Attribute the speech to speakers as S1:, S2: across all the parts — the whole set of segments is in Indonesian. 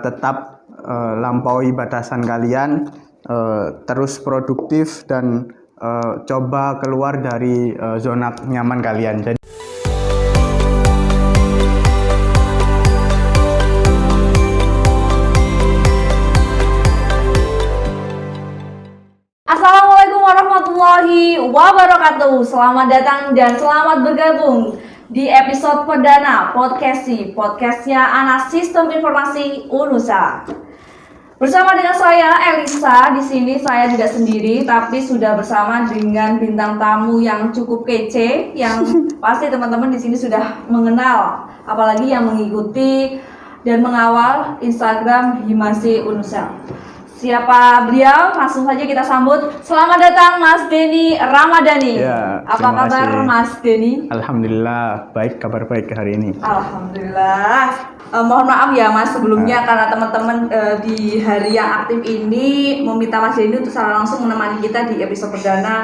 S1: tetap lampaui batasan kalian, terus produktif dan coba keluar dari zona nyaman kalian. Jadi
S2: Assalamualaikum warahmatullahi wabarakatuh. Selamat datang dan selamat bergabung di episode perdana podcastnya Anak Sistem Informasi Unusa. Bersama dengan saya Elisa. Di sini saya tidak sendiri, tapi sudah bersama dengan bintang tamu yang cukup kece, yang pasti teman-teman di sini sudah mengenal, apalagi yang mengikuti dan mengawal Instagram Himasi Unusa. Siapa beliau? Langsung saja kita sambut. Selamat datang Mas Denny Ramadhani.
S1: Ya,
S2: apa kabar
S1: kasih.
S2: Mas Denny?
S1: Alhamdulillah, baik, kabar baik hari ini.
S2: Alhamdulillah. Mohon maaf ya Mas sebelumnya karena teman-teman di hari yang aktif ini meminta Mas Denny untuk secara langsung menemani kita di episode perdana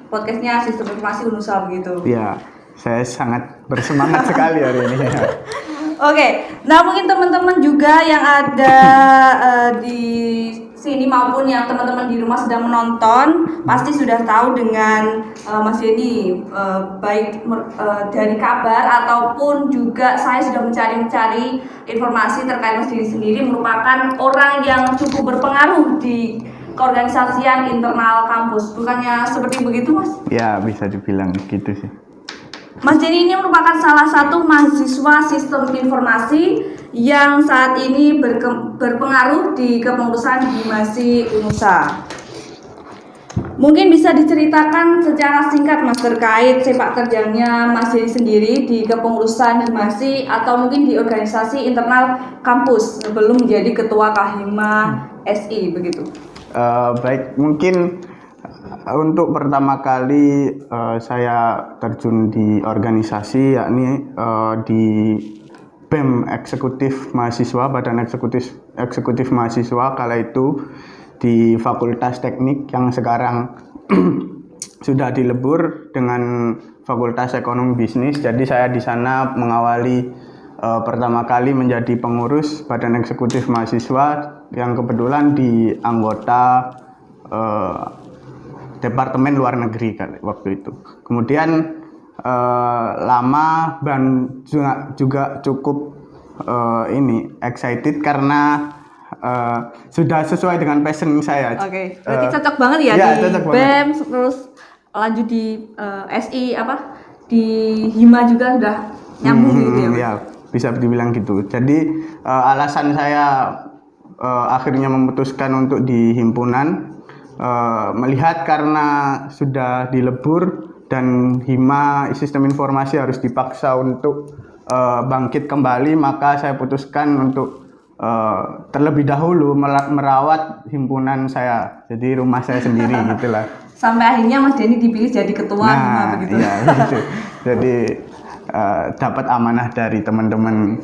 S2: podcastnya Sistem Informasi Unusa begitu.
S1: Ya, saya sangat bersemangat sekali hari ini.
S2: Oke, nah mungkin teman-teman juga yang ada di sini maupun yang teman-teman di rumah sedang menonton pasti sudah tahu dengan Mas Denny, baik dari kabar ataupun juga saya sudah mencari informasi terkait Mas Denny sendiri, merupakan orang yang cukup berpengaruh di keorganisasian internal kampus. Bukannya seperti begitu, Mas?
S1: Ya, bisa dibilang gitu sih.
S2: Mas Denny ini merupakan salah satu mahasiswa sistem informasi yang saat ini berpengaruh di kepengurusan Himasi Unusa. Mungkin bisa diceritakan secara singkat Mas terkait sepak terjangnya Mas Denny sendiri di kepengurusan Himasi atau mungkin di organisasi internal kampus sebelum menjadi ketua Kahima SI begitu.
S1: Baik, mungkin untuk pertama kali saya terjun di organisasi, yakni di BEM Eksekutif Mahasiswa, Badan Eksekutif Mahasiswa kala itu di Fakultas Teknik yang sekarang sudah dilebur dengan Fakultas Ekonomi Bisnis. Jadi saya di sana mengawali pertama kali menjadi pengurus Badan Eksekutif Mahasiswa yang kebetulan di anggota Departemen Luar Negeri waktu itu. Kemudian lama dan juga cukup excited karena sudah sesuai dengan passion saya.
S2: Oke, berarti cocok banget ya, di
S1: cocok
S2: BEM
S1: banget.
S2: terus lanjut di SI di Hima juga udah nyambung gitu ya.
S1: Ya, bisa dibilang gitu. Jadi alasan saya akhirnya memutuskan untuk di himpunan, melihat karena sudah dilebur dan Hima Sistem Informasi harus dipaksa untuk bangkit kembali, maka saya putuskan untuk terlebih dahulu merawat himpunan saya, jadi rumah saya sendiri gitulah.
S2: Sampai akhirnya Mas Denny dipilih jadi ketua Hima begitu.
S1: Iya, gitu. Jadi dapat amanah dari teman-teman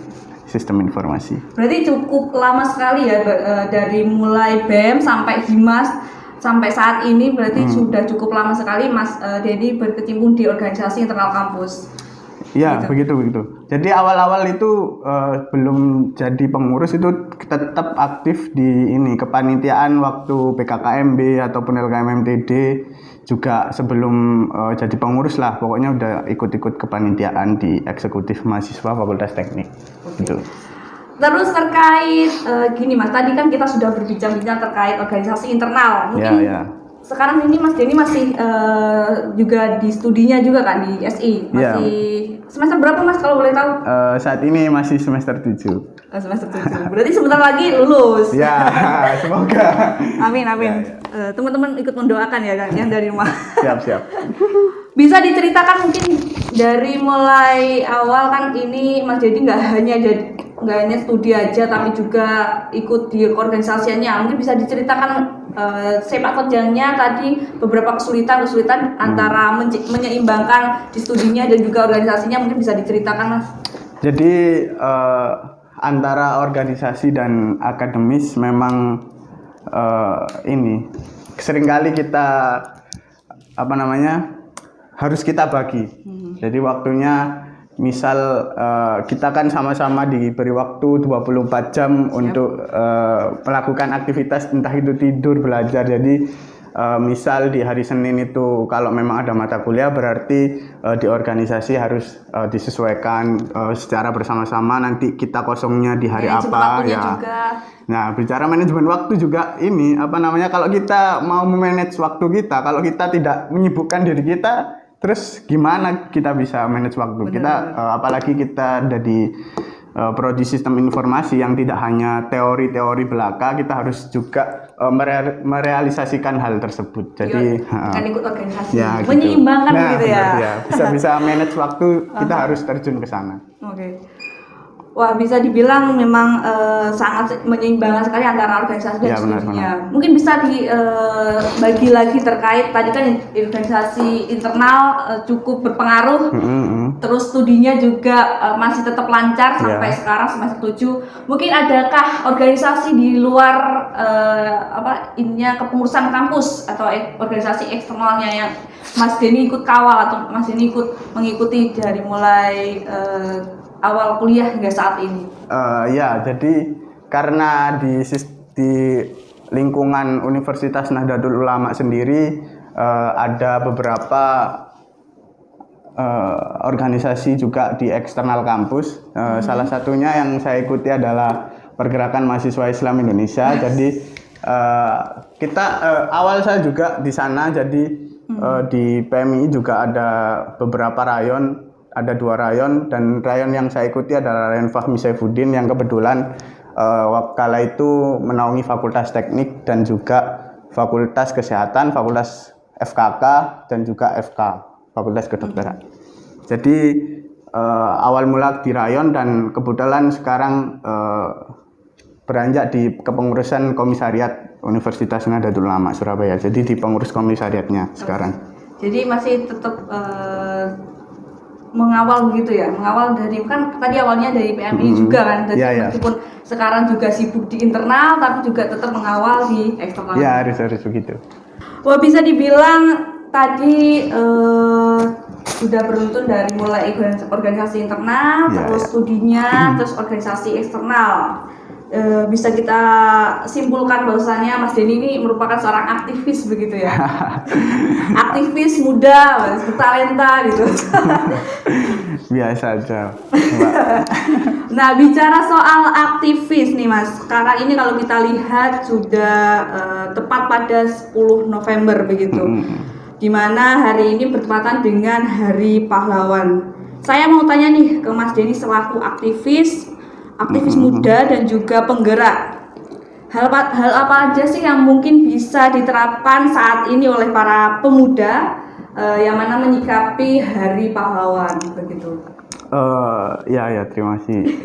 S1: Sistem Informasi.
S2: Berarti cukup lama sekali ya, dari mulai BEM sampai Himas sampai saat ini berarti sudah cukup lama sekali Mas Denny berkecimpung di organisasi internal kampus.
S1: Iya, begitu. Jadi awal-awal itu belum jadi pengurus itu tetap aktif di kepanitiaan waktu PKKMB ataupun LKMMTD, juga sebelum jadi pengurus lah. Pokoknya udah ikut-ikut kepanitiaan di Eksekutif Mahasiswa Fakultas Teknik. Gitu.
S2: Terus terkait gini Mas, tadi kan kita sudah berbincang-bincang terkait organisasi internal. Mungkin sekarang ini Mas Denny masih juga di studinya juga kan di SI. Masih semester berapa Mas kalau boleh tahu?
S1: Saat ini masih semester 7.
S2: Semester 7. Berarti sebentar lagi lulus.
S1: Ya, semoga.
S2: Amin. Teman-teman ikut mendoakan ya kan yang dari rumah.
S1: Siap.
S2: Bisa diceritakan mungkin dari mulai awal kan ini Mas Denny nggak hanya studi aja tapi juga ikut di organisasinya. Mungkin bisa diceritakan sepak terjangnya tadi, beberapa kesulitan antara menyeimbangkan di studinya dan juga organisasinya, mungkin bisa diceritakan Mas.
S1: Jadi antara organisasi dan akademis memang seringkali kita harus kita bagi. Jadi waktunya misal kita kan sama-sama diberi waktu 24 jam untuk melakukan aktivitas, entah itu tidur, belajar. Jadi misal di hari Senin itu kalau memang ada mata kuliah, berarti di organisasi harus disesuaikan secara bersama-sama, nanti kita kosongnya di hari apa ya.
S2: Juga.
S1: Nah, bicara manajemen waktu juga ini kalau kita mau memanage waktu kita, kalau kita tidak menyibukkan diri kita, terus gimana kita bisa manage waktu? Apalagi kita ada di prodi sistem informasi yang tidak hanya teori-teori belaka, kita harus juga merealisasikan hal tersebut. Jadi
S2: kan ikut organisasi,
S1: ya,
S2: menyeimbangkan gitu ya.
S1: Bisa manage waktu, kita harus terjun ke sana.
S2: Oke. Wah, bisa dibilang memang sangat menyeimbangkan sekali antara organisasi dan studinya. Mungkin bisa dibagi lagi terkait tadi kan organisasi internal cukup berpengaruh, terus studinya juga masih tetap lancar sampai sekarang semester 7. Mungkin adakah organisasi di luar kepengurusan kampus atau organisasi eksternalnya yang Mas Denny ikut kawal atau Mas Denny ikut mengikuti dari mulai awal kuliah hingga saat ini?
S1: Jadi karena di lingkungan Universitas Nahdlatul Ulama sendiri ada beberapa organisasi juga di eksternal kampus. Salah satunya yang saya ikuti adalah Pergerakan Mahasiswa Islam Indonesia. Jadi kita awal saya juga di sana. Jadi di PMI juga ada beberapa rayon. Ada 2 rayon, dan rayon yang saya ikuti adalah Rayon Fahmi Saifuddin yang kebetulan kala itu menaungi Fakultas Teknik dan juga Fakultas Kesehatan, Fakultas FKK dan juga FK, Fakultas Kedokteran. Jadi awal mula di rayon, dan kebetulan sekarang beranjak di kepengurusan komisariat Universitas Nahdlatul Ulama Surabaya. Jadi di pengurus komisariatnya sekarang.
S2: Jadi masih tetap mengawal begitu ya, mengawal dari kan tadi awalnya dari PMI juga kan, jadi meskipun sekarang juga sibuk di internal tapi juga tetap mengawal di eksternal.
S1: Ya, harus begitu.
S2: Wah, bisa dibilang tadi sudah beruntun dari mulai organisasi internal, terus studinya, terus organisasi eksternal. Bisa kita simpulkan bahwasannya Mas Denny ini merupakan seorang aktivis begitu ya. Aktivis muda, bertalenta gitu.
S1: Biasa aja,
S2: Mbak. Nah, bicara soal aktivis nih Mas, sekarang ini kalau kita lihat sudah tepat pada 10 November begitu. Dimana hari ini bertepatan dengan Hari Pahlawan. Saya mau tanya nih ke Mas Denny selaku aktivis muda dan juga penggerak. Hal apa aja sih yang mungkin bisa diterapkan saat ini oleh para pemuda yang mana menyikapi Hari Pahlawan begitu?
S1: Terima kasih.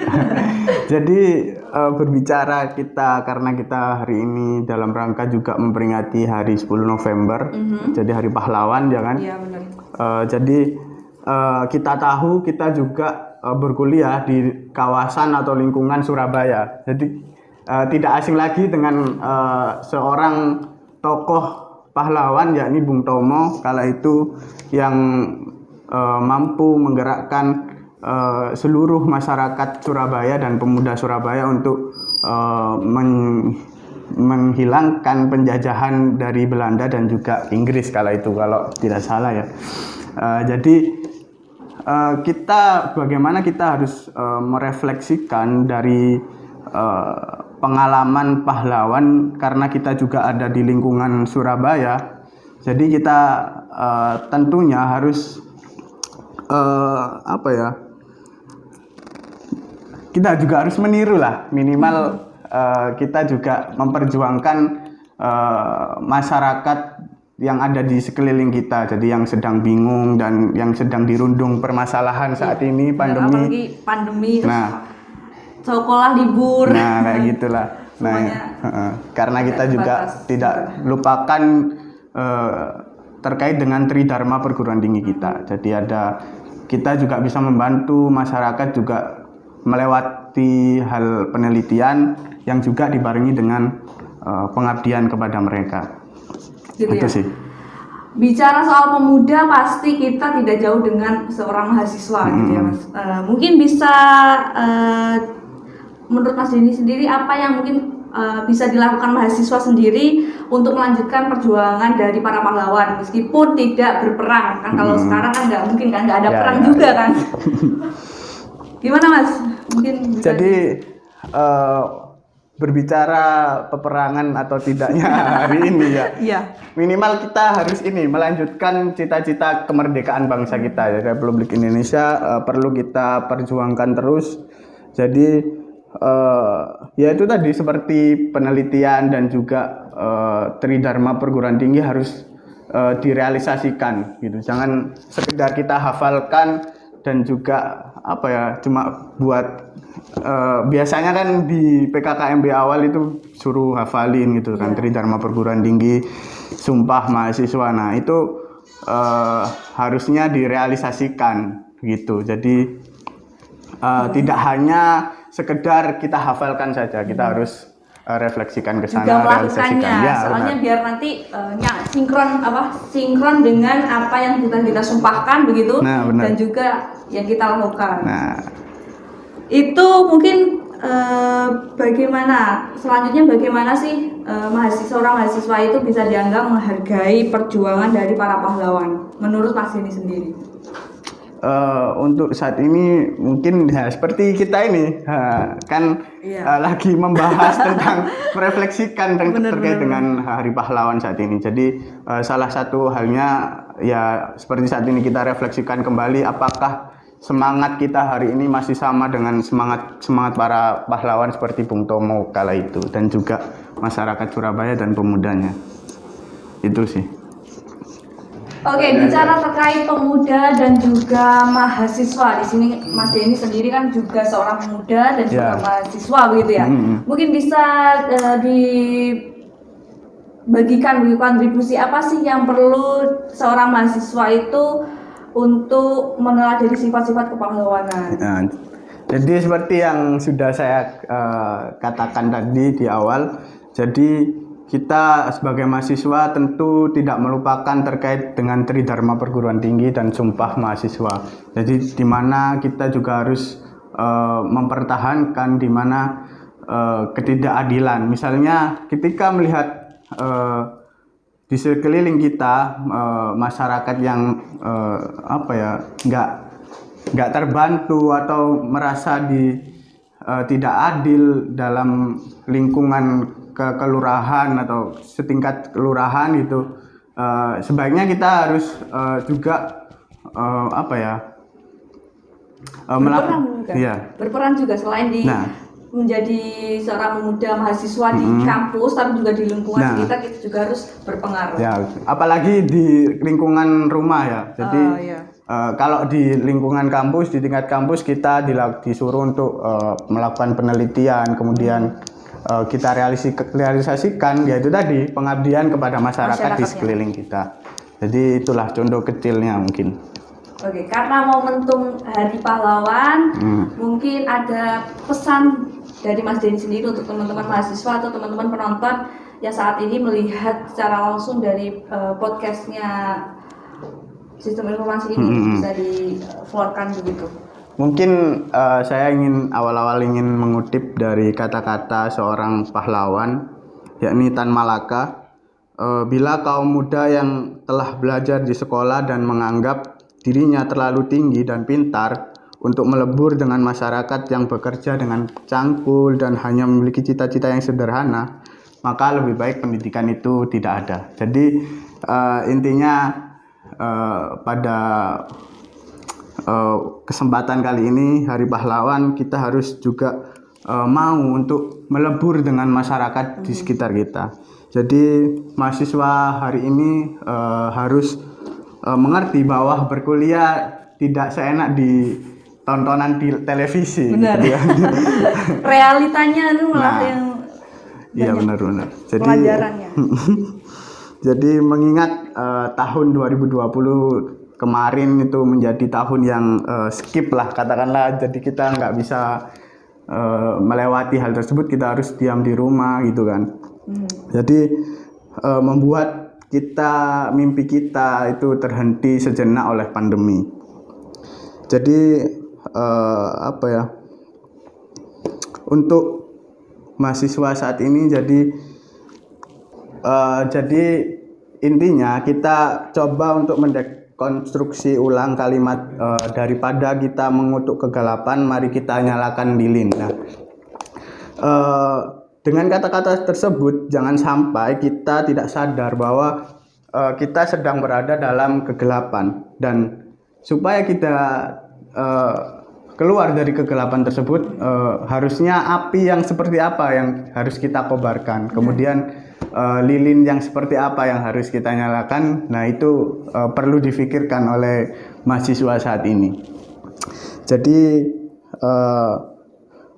S1: Jadi berbicara karena kita hari ini dalam rangka juga memperingati hari 10 November, jadi Hari Pahlawan, ya kan? Iya, benar. Jadi kita tahu kita juga berkuliah di kawasan atau lingkungan Surabaya. Jadi tidak asing lagi dengan seorang tokoh pahlawan, yakni Bung Tomo, kala itu yang mampu menggerakkan seluruh masyarakat Surabaya dan pemuda Surabaya untuk menghilangkan penjajahan dari Belanda dan juga Inggris kala itu, kalau tidak salah ya. Jadi bagaimana kita harus merefleksikan dari pengalaman pahlawan, karena kita juga ada di lingkungan Surabaya. Jadi kita tentunya harus kita juga harus meniru lah, minimal kita juga memperjuangkan masyarakat yang ada di sekeliling kita, jadi yang sedang bingung dan yang sedang dirundung permasalahan saat ini, pandemi.
S2: Apalagi pandemi, sekolah libur.
S1: Nah, kayak gitulah. Karena kita juga tidak lupakan terkait dengan Tridharma perguruan tinggi kita. Jadi kita juga bisa membantu masyarakat juga melewati hal penelitian yang juga dibarengi dengan pengabdian kepada mereka.
S2: Gitu
S1: itu
S2: ya?
S1: sih.
S2: bicara soal pemuda pasti kita tidak jauh dengan seorang mahasiswa gitu ya Mas. Mungkin bisa menurut Mas Denny sendiri apa yang mungkin bisa dilakukan mahasiswa sendiri untuk melanjutkan perjuangan dari para pahlawan meskipun tidak berperang kan kalau sekarang kan nggak mungkin kan nggak ada perang juga kan. Gimana Mas? Mungkin bisa
S1: jadi berbicara peperangan atau tidaknya hari ini ya.
S2: Iya.
S1: Minimal kita harus melanjutkan cita-cita kemerdekaan bangsa kita ya, Republik Indonesia perlu kita perjuangkan terus. Jadi ya itu tadi seperti penelitian dan juga Tridharma perguruan tinggi harus direalisasikan gitu. Jangan sekedar kita hafalkan dan juga cuma buat biasanya kan di PKKMB awal itu suruh hafalin gitu kan, Tridharma perguruan tinggi, Sumpah Mahasiswa. Nah itu harusnya direalisasikan gitu. Jadi tidak hanya sekedar kita hafalkan saja, kita harus refleksikan ke sana,
S2: juga melakukannya,
S1: ya,
S2: soalnya
S1: benar.
S2: biar nanti sinkron dengan apa yang kita sumpahkan begitu, dan juga yang kita lakukan.
S1: Nah,
S2: itu mungkin bagaimana sih seorang mahasiswa itu bisa dianggap menghargai perjuangan dari para pahlawan menurut Mas Denny sendiri?
S1: Untuk saat ini mungkin ya seperti kita ini lagi membahas tentang merefleksikan terkait dengan Hari Pahlawan saat ini. Jadi salah satu halnya ya seperti saat ini kita refleksikan kembali apakah semangat kita hari ini masih sama dengan semangat para pahlawan seperti Bung Tomo kala itu dan juga masyarakat Surabaya dan pemudanya. Itu sih.
S2: Oke, bicara terkait pemuda dan juga mahasiswa, di sini Mas Denny sendiri kan juga seorang pemuda dan juga mahasiswa begitu ya. Mungkin bisa dibagikan kontribusi apa sih yang perlu seorang mahasiswa itu untuk meneladani sifat-sifat kepahlawanan?
S1: Nah, jadi seperti yang sudah saya katakan tadi di awal, jadi kita sebagai mahasiswa tentu tidak melupakan terkait dengan Tridharma perguruan tinggi dan Sumpah Mahasiswa. Jadi di mana kita juga harus mempertahankan di mana ketidakadilan. Misalnya ketika melihat di sekeliling kita masyarakat yang nggak terbantu atau merasa tidak adil dalam lingkungan kelurahan atau setingkat kelurahan itu, sebaiknya kita harus juga
S2: berperan juga selain menjadi seorang pemuda mahasiswa di kampus, tapi juga di lingkungan sekitar kita juga harus berpengaruh.
S1: Ya, apalagi di lingkungan rumah ya. Jadi kalau di lingkungan kampus, di tingkat kampus kita disuruh untuk melakukan penelitian, kemudian kita realisasikan yaitu tadi pengabdian kepada masyarakat di sekeliling kita. Jadi itulah contoh kecilnya mungkin.
S2: Oke, karena momentum Hari Pahlawan, mungkin ada pesan dari Mas Denny sendiri untuk teman-teman mahasiswa atau teman-teman penonton yang saat ini melihat secara langsung dari podcastnya Sistem Informasi ini, bisa di-floorkan begitu.
S1: Mungkin saya awal-awal ingin mengutip dari kata-kata seorang pahlawan, yakni Tan Malaka. Bila kaum muda yang telah belajar di sekolah dan menganggap dirinya terlalu tinggi dan pintar untuk melebur dengan masyarakat yang bekerja dengan cangkul dan hanya memiliki cita-cita yang sederhana, maka lebih baik pendidikan itu tidak ada. Jadi intinya pada kesempatan kali ini Hari Pahlawan kita harus juga mau untuk melebur dengan masyarakat di sekitar kita. Jadi mahasiswa hari ini harus mengerti bahwa berkuliah tidak seenak di tontonan di televisi.
S2: Benar.
S1: Gitu ya.
S2: Realitanya itu malah yang
S1: iya benar-benar. Jadi
S2: pelajarannya.
S1: Jadi mengingat tahun 2020 kemarin itu menjadi tahun yang skip lah katakanlah, jadi kita nggak bisa melewati hal tersebut, kita harus diam di rumah gitu kan. Jadi membuat mimpi kita itu terhenti sejenak oleh pandemi. Jadi untuk mahasiswa saat ini jadi intinya kita coba untuk mendekonstruksi ulang kalimat daripada kita mengutuk kegelapan, mari kita nyalakan lilin. Nah, dengan kata-kata tersebut jangan sampai kita tidak sadar bahwa kita sedang berada dalam kegelapan, dan supaya kita keluar dari kegelapan tersebut harusnya api yang seperti apa yang harus kita kobarkan, kemudian lilin yang seperti apa yang harus kita nyalakan. Nah, itu perlu difikirkan oleh mahasiswa saat ini. Jadi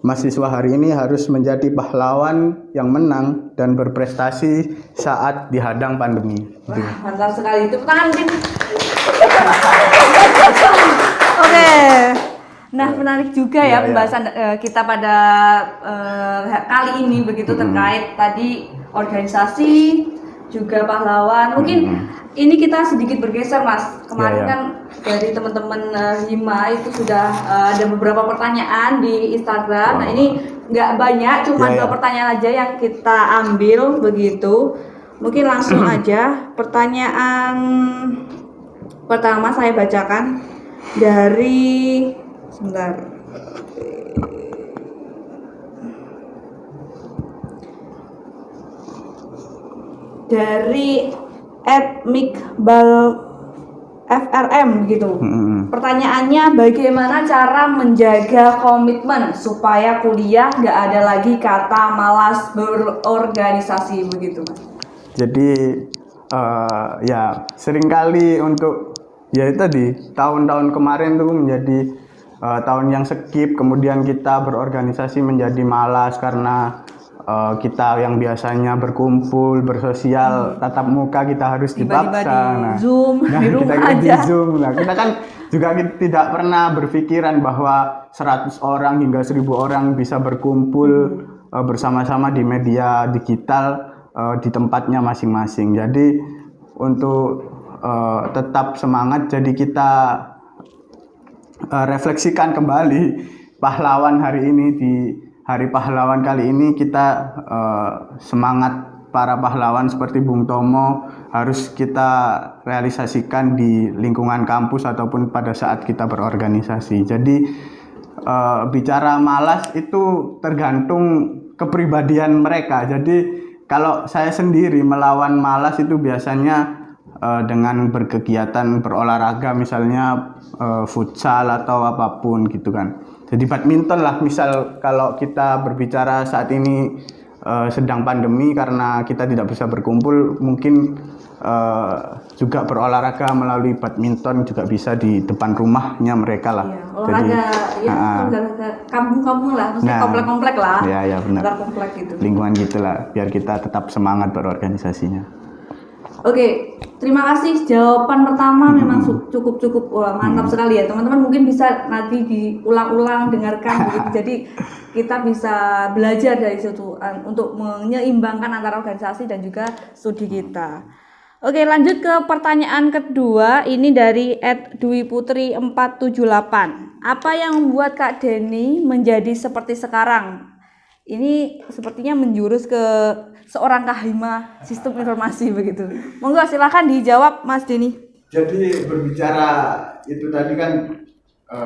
S1: mahasiswa hari ini harus menjadi pahlawan yang menang dan berprestasi saat dihadang pandemi.
S2: Wah, mantap sekali. Tepuk tangan mungkin. Oke. Nah, menarik juga ya pembahasan kita pada kali ini begitu terkait tadi organisasi juga pahlawan. Mungkin ini kita sedikit bergeser, Mas. Kemarin kan dari teman-teman Hima itu sudah ada beberapa pertanyaan di Instagram. Nah, ini nggak banyak, cuma 2 pertanyaan aja yang kita ambil begitu. Mungkin langsung aja pertanyaan pertama saya bacakan dari dari @mikbalfrm gitu. Pertanyaannya, bagaimana cara menjaga komitmen supaya kuliah nggak ada lagi kata malas berorganisasi begitu, Mas?
S1: Jadi ya seringkali untuk ya itu tadi tahun-tahun kemarin tuh menjadi tahun yang skip, kemudian kita berorganisasi menjadi malas karena kita yang biasanya berkumpul, bersosial, tatap muka kita harus dipaksa.
S2: Di Zoom, di rumah
S1: kita
S2: aja.
S1: Di Zoom. Nah, kita kan juga tidak pernah berpikiran bahwa 100 orang hingga 1000 orang bisa berkumpul bersama-sama di media digital di tempatnya masing-masing. Jadi untuk tetap semangat, jadi kita refleksikan kembali pahlawan hari ini. Di Hari Pahlawan kali ini kita semangat para pahlawan seperti Bung Tomo harus kita realisasikan di lingkungan kampus ataupun pada saat kita berorganisasi. Jadi bicara malas itu tergantung kepribadian mereka. Jadi kalau saya sendiri melawan malas itu biasanya dengan berkegiatan berolahraga, misalnya futsal atau apapun gitu kan. Jadi badminton lah, misal kalau kita berbicara saat ini sedang pandemi karena kita tidak bisa berkumpul, mungkin juga berolahraga melalui badminton juga bisa di depan rumahnya mereka lah.
S2: Iya, olahraga olahraga kampung-kampung lah, maksudnya komplek-komplek lah.
S1: Iya benar.
S2: Komplek gitu.
S1: Lingkungan gitulah, biar kita tetap semangat berorganisasinya.
S2: Oke, terima kasih. Jawaban pertama memang cukup mantap sekali ya, teman-teman. Mungkin bisa nanti diulang-ulang dengarkan begitu. Jadi kita bisa belajar dari situ untuk menyeimbangkan antara organisasi dan juga studi kita. Oke, lanjut ke pertanyaan kedua. Ini dari @dwiputri478. Apa yang membuat Kak Denny menjadi seperti sekarang? Ini sepertinya menjurus ke seorang Kahima sistem informasi begitu. Monggo silakan dijawab, Mas Denny.
S1: Jadi berbicara itu tadi kan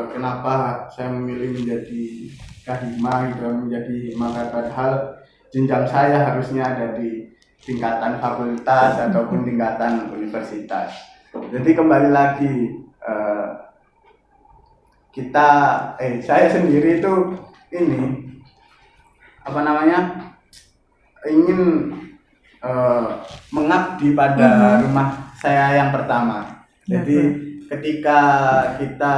S1: kenapa saya memilih menjadi Kahima gitu, menjadi Hima, padahal jenjang saya harusnya ada di tingkatan fakultas ataupun tingkatan universitas. Jadi kembali lagi saya sendiri itu ingin mengabdi pada rumah saya yang pertama. Jadi ketika kita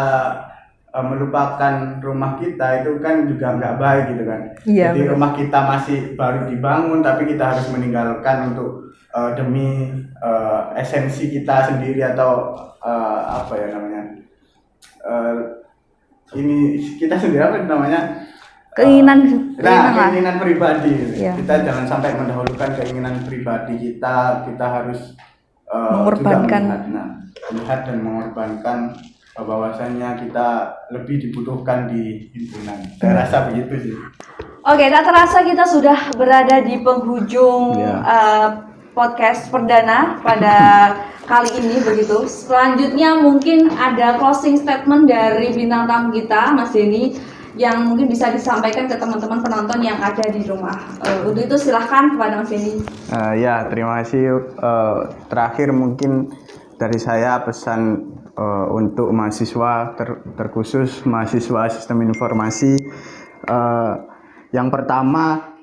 S1: melupakan rumah kita itu kan juga nggak baik gitu kan.
S2: Iya,
S1: jadi rumah kita masih baru dibangun tapi kita harus meninggalkan untuk demi esensi kita sendiri atau ini kita sendiri keinginan pribadi. Kita jangan sampai mendahulukan keinginan pribadi kita harus
S2: Mengorbankan.
S1: juga melihat dan mengorbankan bahwasannya kita lebih dibutuhkan di himpunan. Saya rasa begitu sih.
S2: Oke, tak terasa kita sudah berada di penghujung podcast perdana pada kali ini begitu. Selanjutnya mungkin ada closing statement dari bintang tamu kita, Mas Denny, yang mungkin bisa disampaikan ke teman-teman penonton yang ada di rumah. Untuk itu silahkan kepada Mas Denny.
S1: Ya, terima kasih. Terakhir mungkin dari saya pesan untuk mahasiswa terkhusus mahasiswa sistem informasi. Yang pertama,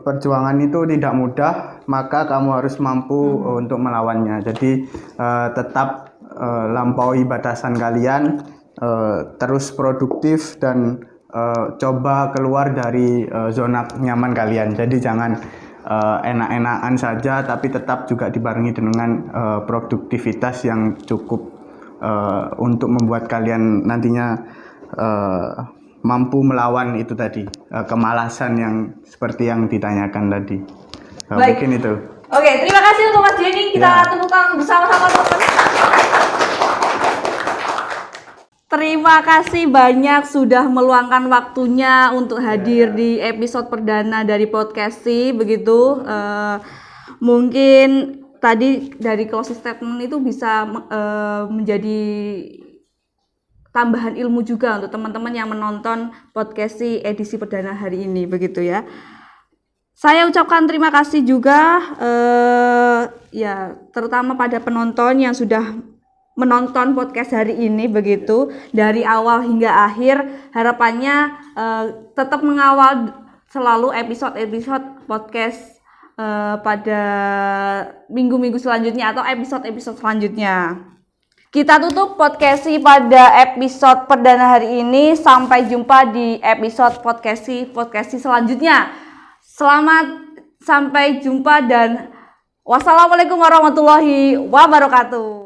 S1: perjuangan itu tidak mudah, maka kamu harus mampu untuk melawannya. Jadi tetap lampaui batasan kalian, terus produktif dan coba keluar dari zona nyaman kalian. Jadi jangan enak-enakan saja, tapi tetap juga dibarengi dengan produktivitas yang cukup untuk membuat kalian nantinya mampu melawan itu tadi, kemalasan yang seperti yang ditanyakan tadi.
S2: Baik.
S1: Mungkin itu.
S2: Oke, terima kasih untuk Mas Denny. Kita tepuk tangan bersama-sama. Terima kasih banyak sudah meluangkan waktunya untuk hadir di episode perdana dari Podcasti begitu. Mungkin tadi dari closing statement itu bisa menjadi tambahan ilmu juga untuk teman-teman yang menonton Podcasti edisi perdana hari ini begitu ya. Saya ucapkan terima kasih juga ya terutama pada penonton yang sudah menonton podcast hari ini begitu dari awal hingga akhir. Harapannya tetap mengawal selalu episode-episode podcast pada minggu-minggu selanjutnya atau episode-episode selanjutnya. Kita tutup Podcasti pada episode perdana hari ini. Sampai jumpa di episode Podcasti selanjutnya. Selamat sampai jumpa dan wassalamualaikum warahmatullahi wabarakatuh.